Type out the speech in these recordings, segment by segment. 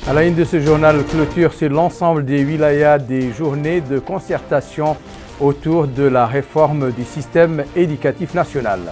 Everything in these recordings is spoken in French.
À la une de ce journal clôture sur l'ensemble des wilayas des journées de concertation autour de la réforme du système éducatif national.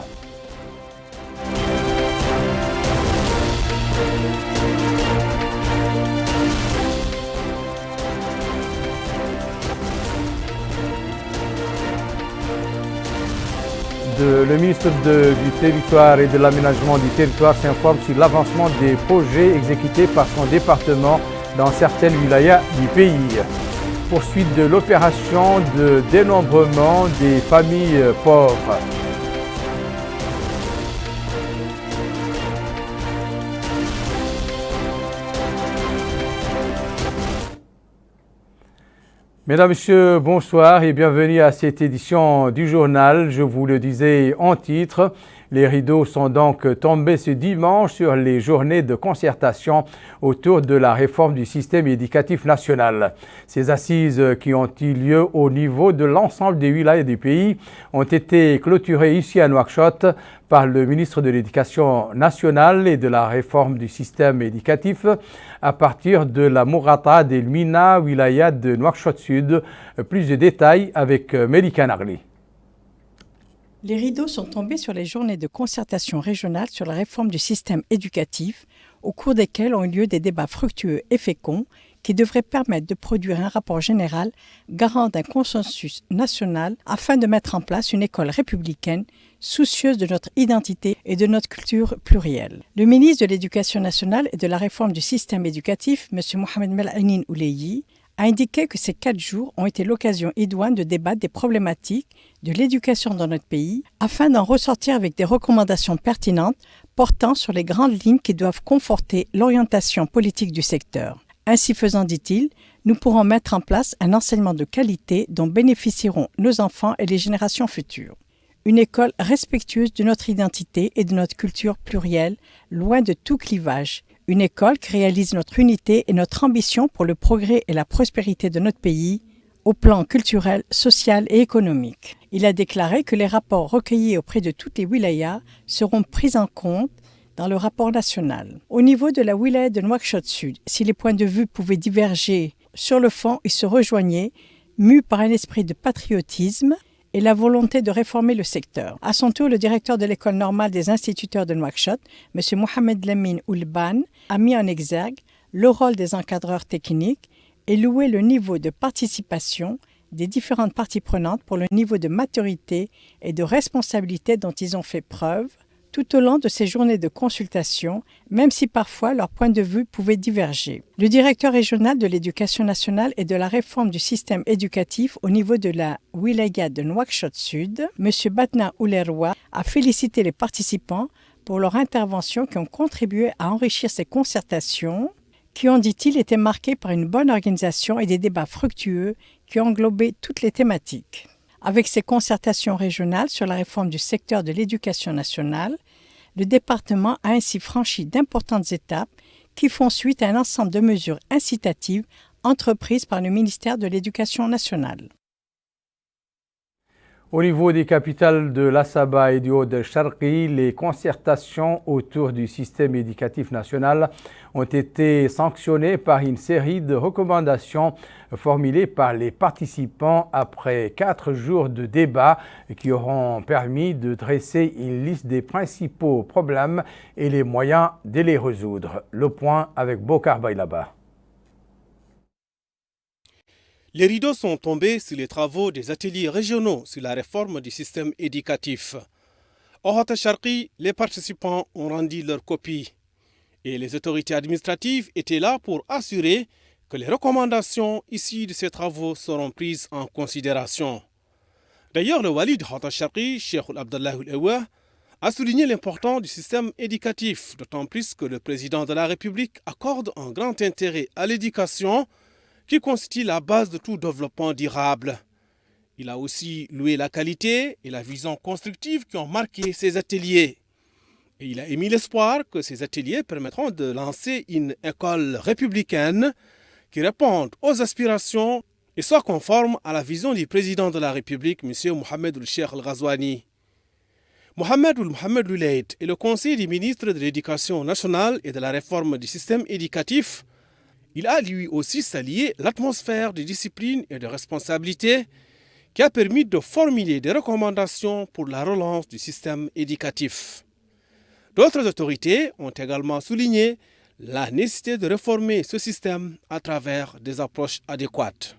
Le ministre du Territoire et de l'Aménagement du Territoire s'informe sur l'avancement des projets exécutés par son département dans certaines wilayas du pays. Poursuite de l'opération de dénombrement des familles pauvres. Mesdames, Messieurs, bonsoir et bienvenue à cette édition du journal. Je vous le disais en titre, les rideaux sont donc tombés ce dimanche sur les journées de concertation autour de la réforme du système éducatif national. Ces assises qui ont eu lieu au niveau de l'ensemble des wilayas du pays ont été clôturées ici à Nouakchott par le ministre de l'Éducation nationale et de la réforme du système éducatif à partir de la Mourata del Mina, wilaya de Nouakchott Sud. Plus de détails avec Melika Narli. Les rideaux sont tombés sur les journées de concertation régionale sur la réforme du système éducatif, au cours desquelles ont eu lieu des débats fructueux et féconds qui devraient permettre de produire un rapport général garant d'un consensus national afin de mettre en place une école républicaine soucieuse de notre identité et de notre culture plurielle. Le ministre de l'Éducation nationale et de la réforme du système éducatif, M. Mohamed Melanin Ouleyi, a indiqué que ces 4 jours ont été l'occasion idoine de débattre des problématiques de l'éducation dans notre pays afin d'en ressortir avec des recommandations pertinentes portant sur les grandes lignes qui doivent conforter l'orientation politique du secteur. Ainsi faisant, dit-il, nous pourrons mettre en place un enseignement de qualité dont bénéficieront nos enfants et les générations futures. Une école respectueuse de notre identité et de notre culture plurielle, loin de tout clivage. Une école qui réalise notre unité et notre ambition pour le progrès et la prospérité de notre pays, au plan culturel, social et économique. Il a déclaré que les rapports recueillis auprès de toutes les wilayas seront pris en compte dans le rapport national. Au niveau de la wilaya de Nouakchott Sud, si les points de vue pouvaient diverger, sur le fond, ils se rejoignaient, mus par un esprit de patriotisme et la volonté de réformer le secteur. À son tour, le directeur de l'école normale des instituteurs de Nouakchott, M. Mohamed Lamine Oulban, a mis en exergue le rôle des encadreurs techniques et loué le niveau de participation des différentes parties prenantes pour le niveau de maturité et de responsabilité dont ils ont fait preuve tout au long de ces journées de consultation, même si parfois leurs points de vue pouvaient diverger. Le directeur régional de l'Éducation nationale et de la réforme du système éducatif au niveau de la wilaya de Nouakchott Sud, M. Batna Oulerwa, a félicité les participants pour leur intervention qui ont contribué à enrichir ces concertations, qui ont, dit-il, été marquées par une bonne organisation et des débats fructueux qui ont englobé toutes les thématiques. Avec ces concertations régionales sur la réforme du secteur de l'éducation nationale, le département a ainsi franchi d'importantes étapes qui font suite à un ensemble de mesures incitatives entreprises par le ministère de l'Éducation nationale. Au niveau des capitales de l'Assaba et du Haut-de-Charqi, les concertations autour du système éducatif national ont été sanctionnées par une série de recommandations formulées par les participants après 4 jours de débat qui auront permis de dresser une liste des principaux problèmes et les moyens de les résoudre. Le point avec Bokar Bailaba. Les rideaux sont tombés sur les travaux des ateliers régionaux sur la réforme du système éducatif. Au Haut-Charqi, les participants ont rendu leur copie et les autorités administratives étaient là pour assurer que les recommandations issues de ces travaux seront prises en considération. D'ailleurs, le wali de Haut-Charqi, Cheikh Abdallah Oulewa, a souligné l'importance du système éducatif, d'autant plus que le président de la République accorde un grand intérêt à l'éducation qui constitue la base de tout développement durable. Il a aussi loué la qualité et la vision constructive qui ont marqué ces ateliers. Et il a émis l'espoir que ces ateliers permettront de lancer une école républicaine qui réponde aux aspirations et soit conforme à la vision du président de la République, M. Mohamed Ould-Cheikh Al-Ghazouani. Mohamed Ould est le conseiller du ministre de l'Éducation nationale et de la réforme du système éducatif. Il a lui aussi salué l'atmosphère de discipline et de responsabilité qui a permis de formuler des recommandations pour la relance du système éducatif. D'autres autorités ont également souligné la nécessité de réformer ce système à travers des approches adéquates.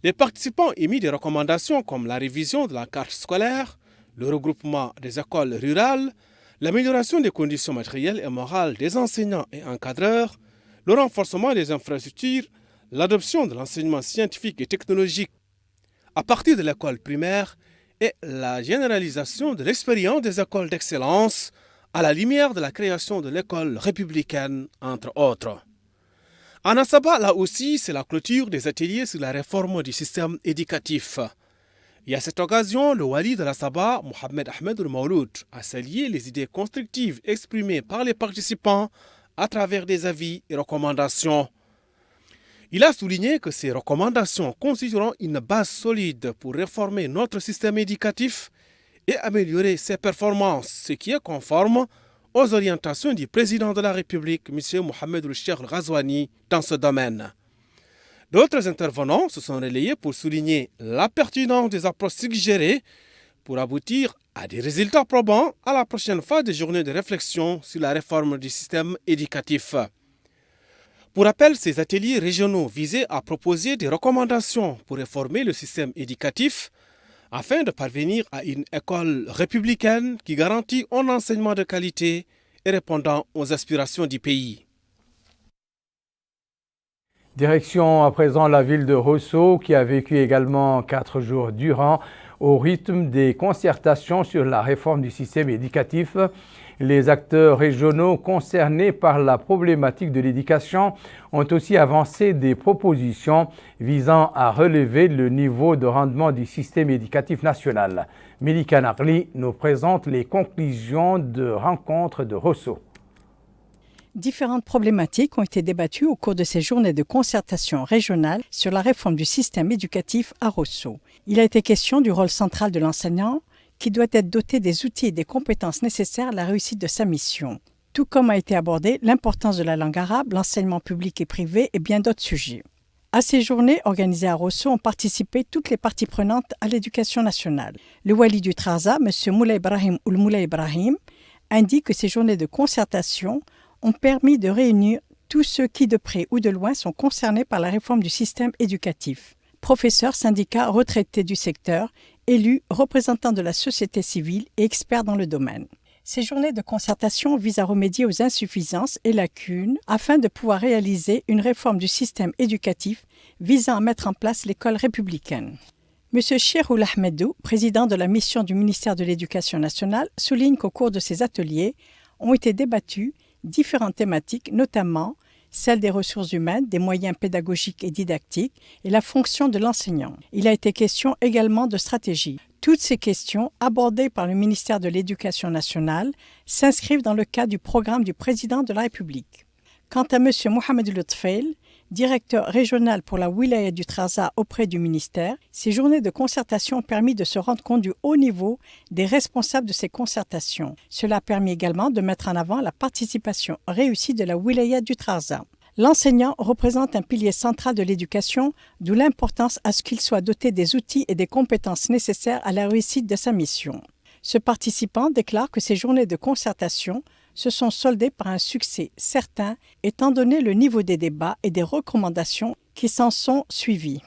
Les participants ont émis des recommandations comme la révision de la carte scolaire, le regroupement des écoles rurales, l'amélioration des conditions matérielles et morales des enseignants et encadreurs, le renforcement des infrastructures, l'adoption de l'enseignement scientifique et technologique à partir de l'école primaire et la généralisation de l'expérience des écoles d'excellence à la lumière de la création de l'école républicaine, entre autres. En Assaba, là aussi, c'est la clôture des ateliers sur la réforme du système éducatif. Et à cette occasion, le wali de l'Assaba, Mohamed Ahmed Mauloud, a salué les idées constructives exprimées par les participants à travers des avis et recommandations. Il a souligné que ces recommandations constitueront une base solide pour réformer notre système éducatif et améliorer ses performances, ce qui est conforme aux orientations du président de la République, M. Mohamed Cheikh Ghazouani, dans ce domaine. D'autres intervenants se sont relayés pour souligner la pertinence des approches suggérées pour aboutir à des résultats probants à la prochaine phase des journées de réflexion sur la réforme du système éducatif. Pour rappel, ces ateliers régionaux visaient à proposer des recommandations pour réformer le système éducatif afin de parvenir à une école républicaine qui garantit un enseignement de qualité et répondant aux aspirations du pays. Direction à présent la ville de Rosso qui a vécu également 4 jours durant au rythme des concertations sur la réforme du système éducatif. Les acteurs régionaux concernés par la problématique de l'éducation ont aussi avancé des propositions visant à relever le niveau de rendement du système éducatif national. Melika Narli nous présente les conclusions de rencontres de Rosso. Différentes problématiques ont été débattues au cours de ces journées de concertation régionale sur la réforme du système éducatif à Rosso. Il a été question du rôle central de l'enseignant qui doit être doté des outils et des compétences nécessaires à la réussite de sa mission. Tout comme a été abordé l'importance de la langue arabe, l'enseignement public et privé et bien d'autres sujets. À ces journées organisées à Rosso ont participé toutes les parties prenantes à l'éducation nationale. Le wali du Trarza, M. Moulay Ibrahim ou Moulay Ibrahim, indique que ces journées de concertation ont permis de réunir tous ceux qui, de près ou de loin, sont concernés par la réforme du système éducatif. Professeurs, syndicats, retraités du secteur, élus, représentants de la société civile et experts dans le domaine. Ces journées de concertation visent à remédier aux insuffisances et lacunes afin de pouvoir réaliser une réforme du système éducatif visant à mettre en place l'école républicaine. M. Cheikhoul Ahmedou, président de la mission du ministère de l'Éducation nationale, souligne qu'au cours de ces ateliers ont été débattues différentes thématiques, notamment celle des ressources humaines, des moyens pédagogiques et didactiques et la fonction de l'enseignant. Il a été question également de stratégie. Toutes ces questions, abordées par le ministère de l'Éducation nationale, s'inscrivent dans le cadre du programme du président de la République. Quant à M. Mohamed Lutfail, directeur régional pour la wilaya du Trarza auprès du ministère, ces journées de concertation ont permis de se rendre compte du haut niveau des responsables de ces concertations. Cela a permis également de mettre en avant la participation réussie de la wilaya du Trarza. L'enseignant représente un pilier central de l'éducation, d'où l'importance à ce qu'il soit doté des outils et des compétences nécessaires à la réussite de sa mission. Ce participant déclare que ces journées de concertation se sont soldées par un succès certain, étant donné le niveau des débats et des recommandations qui s'en sont suivies.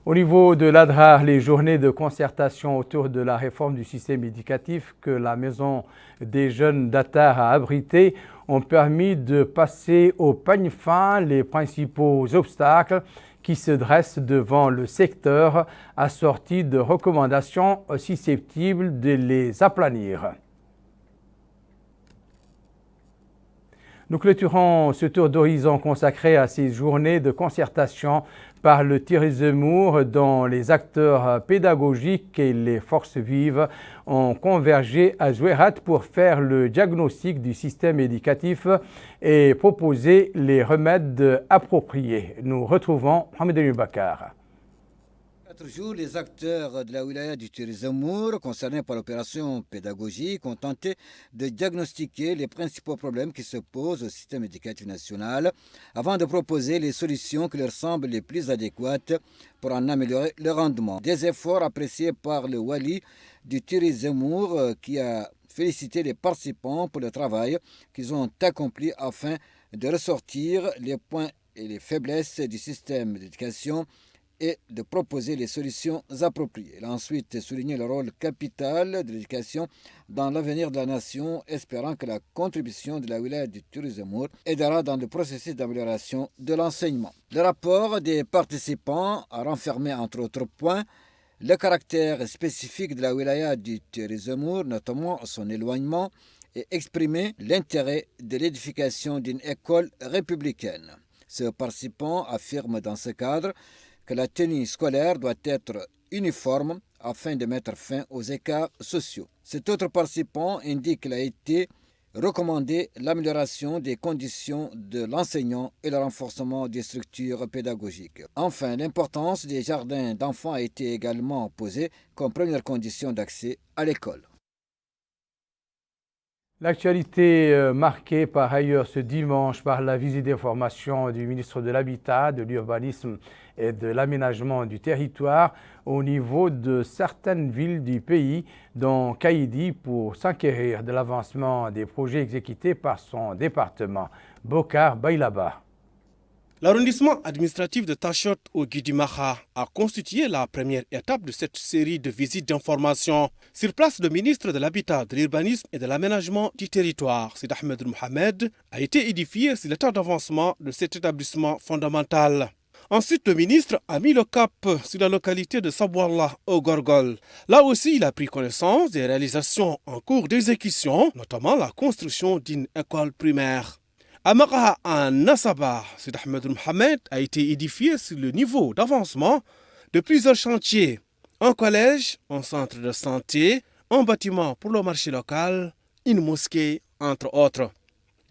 Au niveau de l'ADRA, les journées de concertation autour de la réforme du système éducatif que la Maison des jeunes d'Attar a abrité ont permis de passer au peigne fin les principaux obstacles qui se dressent devant le secteur, assortis de recommandations susceptibles de les aplanir. Nous clôturons ce tour d'horizon consacré à ces journées de concertation par le Thierry Zemmour dont les acteurs pédagogiques et les forces vives ont convergé à Zouérat pour faire le diagnostic du système éducatif et proposer les remèdes appropriés. Nous retrouvons Mohamed El Bakar. 4 jours, les acteurs de la wilaya du Tiris-Zemour concernés par l'opération pédagogique ont tenté de diagnostiquer les principaux problèmes qui se posent au système éducatif national avant de proposer les solutions qui leur semblent les plus adéquates pour en améliorer le rendement. Des efforts appréciés par le wali du Tiris-Zemour qui a félicité les participants pour le travail qu'ils ont accompli afin de ressortir les points et les faiblesses du système d'éducation et de proposer les solutions appropriées. Il a ensuite souligné le rôle capital de l'éducation dans l'avenir de la nation, espérant que la contribution de la wilaya du Tiris-Zemour aidera dans le processus d'amélioration de l'enseignement. Le rapport des participants a renfermé, entre autres points, le caractère spécifique de la wilaya du Tiris-Zemour, notamment son éloignement, et exprimé l'intérêt de l'édification d'une école républicaine. Ce participant affirme dans ce cadre que la tenue scolaire doit être uniforme afin de mettre fin aux écarts sociaux. Cet autre participant indique qu'il a été recommandé l'amélioration des conditions de l'enseignant et le renforcement des structures pédagogiques. Enfin, l'importance des jardins d'enfants a été également posée comme première condition d'accès à l'école. L'actualité marquée par ailleurs ce dimanche par la visite d'information du ministre de l'Habitat, de l'Urbanisme et de l'Aménagement du territoire au niveau de certaines villes du pays, dont Kaïdi, pour s'enquérir de l'avancement des projets exécutés par son département. Bokar Bailaba. L'arrondissement administratif de Tachot au Guidimaha a constitué la première étape de cette série de visites d'information. Sur place, le ministre de l'Habitat, de l'Urbanisme et de l'Aménagement du territoire, Sid Ahmed Mohamed, a été édifié sur l'état d'avancement de cet établissement fondamental. Ensuite, le ministre a mis le cap sur la localité de Sabouallah au Gorgol. Là aussi, il a pris connaissance des réalisations en cours d'exécution, notamment la construction d'une école primaire. À Maraha, en Nassaba, Sid Ahmed Mohamed a été édifié sur le niveau d'avancement de plusieurs chantiers. Un collège, un centre de santé, un bâtiment pour le marché local, une mosquée, entre autres.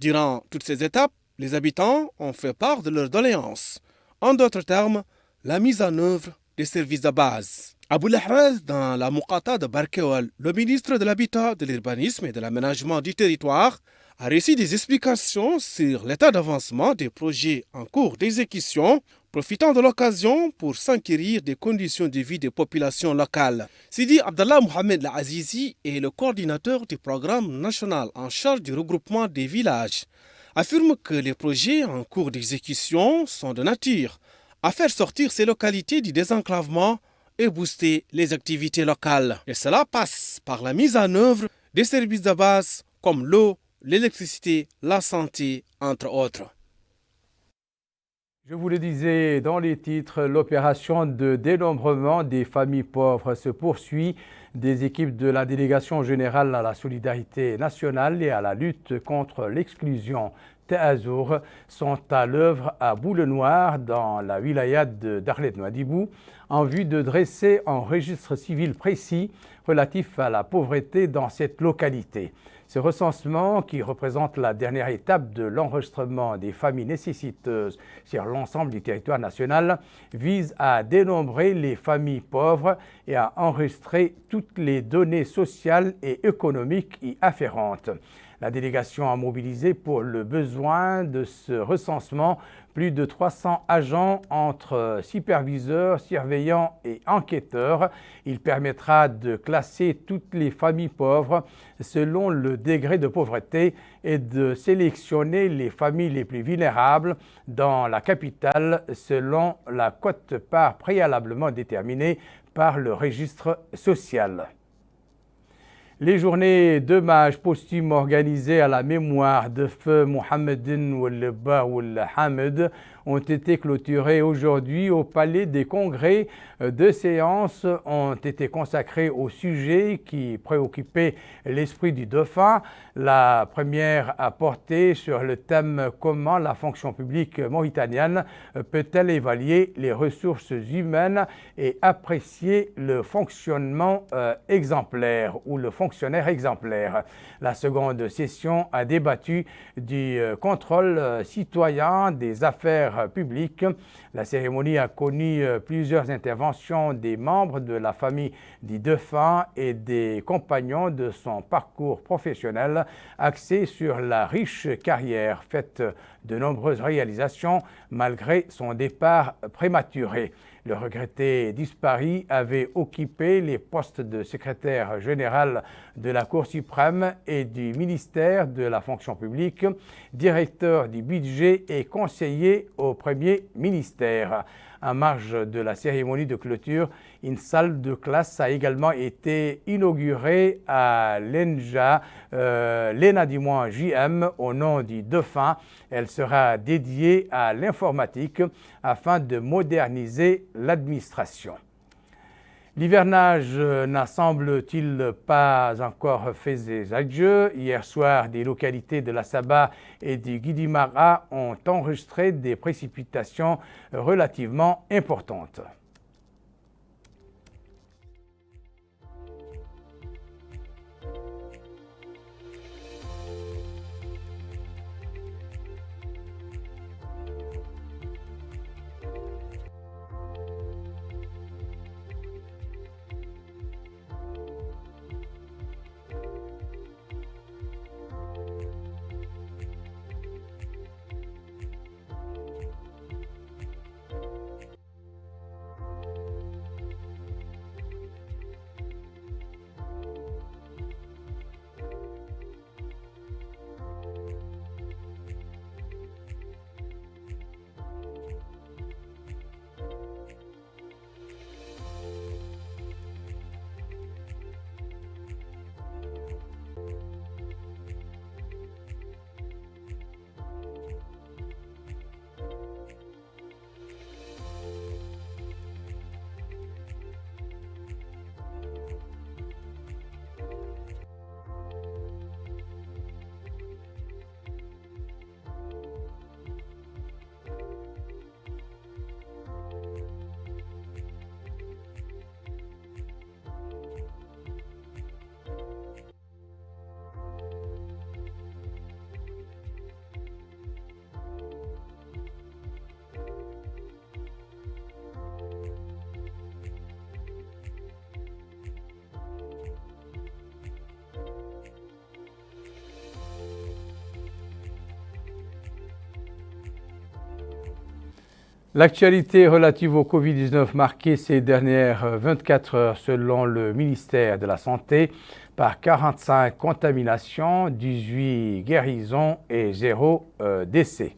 Durant toutes ces étapes, les habitants ont fait part de leurs doléances. En d'autres termes, la mise en œuvre des services de base. Abou Lahraz, dans la Muqata de Barkewal, le ministre de l'Habitat, de l'Urbanisme et de l'Aménagement du territoire, a reçu des explications sur l'état d'avancement des projets en cours d'exécution, profitant de l'occasion pour s'enquérir des conditions de vie des populations locales. Sidi Abdallah Mohamed Al-Azizi est le coordinateur du programme national en charge du regroupement des villages. Affirme que les projets en cours d'exécution sont de nature à faire sortir ces localités du désenclavement et booster les activités locales. Et cela passe par la mise en œuvre des services de base comme l'eau, l'électricité, la santé, entre autres. Je vous le disais dans les titres, l'opération de dénombrement des familles pauvres se poursuit. Des équipes de la délégation générale à la solidarité nationale et à la lutte contre l'exclusion Taazour sont à l'œuvre à Boule-Noire dans la wilaya de Darlet-Nouadhibou en vue de dresser un registre civil précis relatif à la pauvreté dans cette localité. Ce recensement, qui représente la dernière étape de l'enregistrement des familles nécessiteuses sur l'ensemble du territoire national, vise à dénombrer les familles pauvres et à enregistrer toutes les données sociales et économiques y afférentes. La délégation a mobilisé pour le besoin de ce recensement plus de 300 agents entre superviseurs, surveillants et enquêteurs. Il permettra de classer toutes les familles pauvres selon le degré de pauvreté et de sélectionner les familles les plus vulnérables dans la capitale selon la quote-part préalablement déterminée par le registre social. Les journées d'hommage posthume organisées à la mémoire de feu Mohamedine Ouelba Hamed ont été clôturées aujourd'hui au Palais des Congrès. Deux séances ont été consacrées au sujet qui préoccupait l'esprit du dauphin. La première a porté sur le thème « Comment la fonction publique mauritanienne peut-elle évaluer les ressources humaines et apprécier le fonctionnement exemplaire ou le fonctionnaire exemplaire ». La seconde session a débattu du contrôle citoyen des affaires ministère public. La cérémonie a connu plusieurs interventions des membres de la famille du défunt et des compagnons de son parcours professionnel axé sur la riche carrière faite de nombreuses réalisations malgré son départ prématuré. Le regretté disparu avait occupé les postes de secrétaire général de la Cour suprême et du ministère de la fonction publique, directeur du budget et conseiller au Premier ministère. En marge de la cérémonie de clôture, une salle de classe a également été inaugurée à l'ENJA, JM, au nom du défunt. Elle sera dédiée à l'informatique afin de moderniser l'administration. L'hivernage n'a semble-t-il pas encore fait ses adieux. Hier soir, des localités de la Saba et du Guidimara ont enregistré des précipitations relativement importantes. L'actualité relative au Covid-19 marquée ces dernières 24 heures selon le ministère de la Santé par 45 contaminations, 18 guérisons et 0 décès.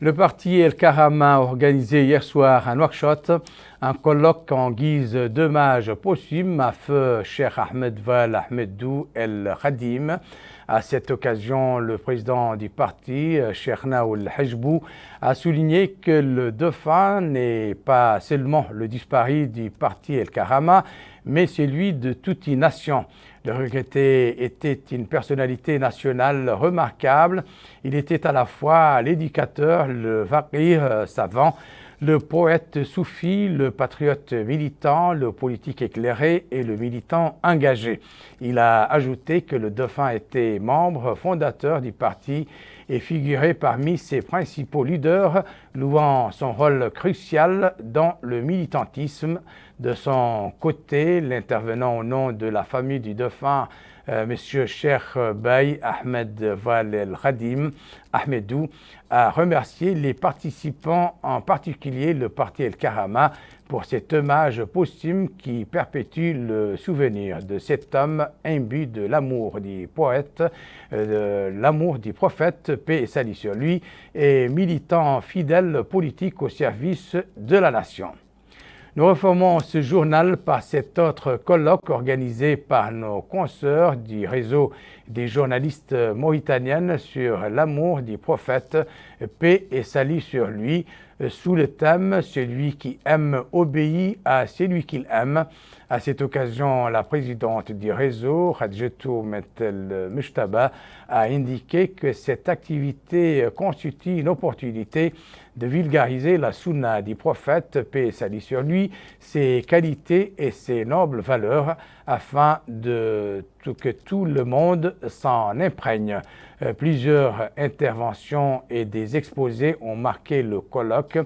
Le parti El Karama a organisé hier soir à Nouakchott un colloque en guise d'hommage posthume à feu Cheikh Ahmed Val Ahmedou El Khadim. À cette occasion, le président du parti, Cheikh Naoul Hajbou, a souligné que le défunt n'est pas seulement le disparu du parti El Karama, mais celui de toute une nation. Le regretté était une personnalité nationale remarquable. Il était à la fois l'éducateur, le faqih savant, le poète soufi, le patriote militant, le politique éclairé et le militant engagé. Il a ajouté que le défunt était membre fondateur du parti et figurait parmi ses principaux leaders, louant son rôle crucial dans le militantisme. De son côté, l'intervenant au nom de la famille du défunt, M. Cheikh Baye Ahmed Val El Khadim Ahmedou, a remercié les participants, en particulier le parti El Karama, pour cet hommage posthume qui perpétue le souvenir de cet homme imbu de l'amour du poète, de l'amour du prophète, paix et salut sur lui, et militant fidèle politique au service de la nation. Nous reformons ce journal par cet autre colloque organisé par nos consoeurs du réseau des journalistes mauritaniennes sur l'amour du prophète, paix et salut sur lui, sous le thème « Celui qui aime obéit à celui qu'il aime ». À cette occasion, la présidente du réseau, Khadjetou Metel Mujtaba, a indiqué que cette activité constitue une opportunité de vulgariser la sunna du prophète, paix et salut sur lui, ses qualités et ses nobles valeurs, afin que tout le monde s'en imprègne. Plusieurs interventions et des exposés ont marqué le colloque,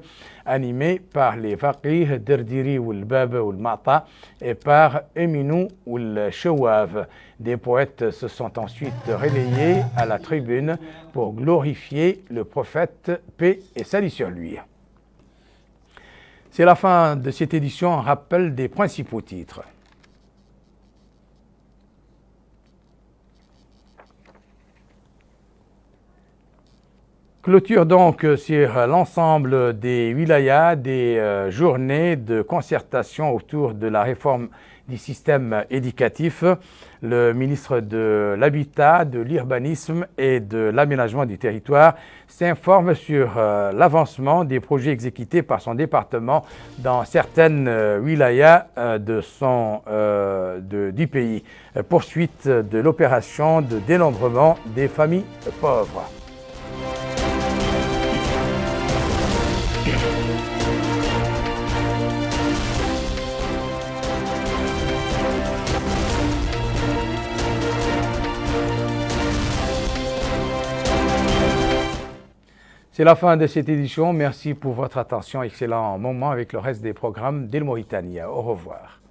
animé par les faqih Derdiri Oul Bab Oul Mata et par Eminou Oul Chouav. Des poètes se sont ensuite relayés à la tribune pour glorifier le prophète, paix et salut sur lui. C'est la fin de cette édition, un rappel des principaux titres. Clôture donc sur l'ensemble des wilayas des journées de concertation autour de la réforme du système éducatif. Le ministre de l'Habitat, de l'Urbanisme et de l'Aménagement du territoire s'informe sur l'avancement des projets exécutés par son département dans certaines wilayas du pays. Poursuite de l'opération de dénombrement des familles pauvres. C'est la fin de cette édition. Merci pour votre attention. Excellent moment avec le reste des programmes d'El Mauritania. Au revoir.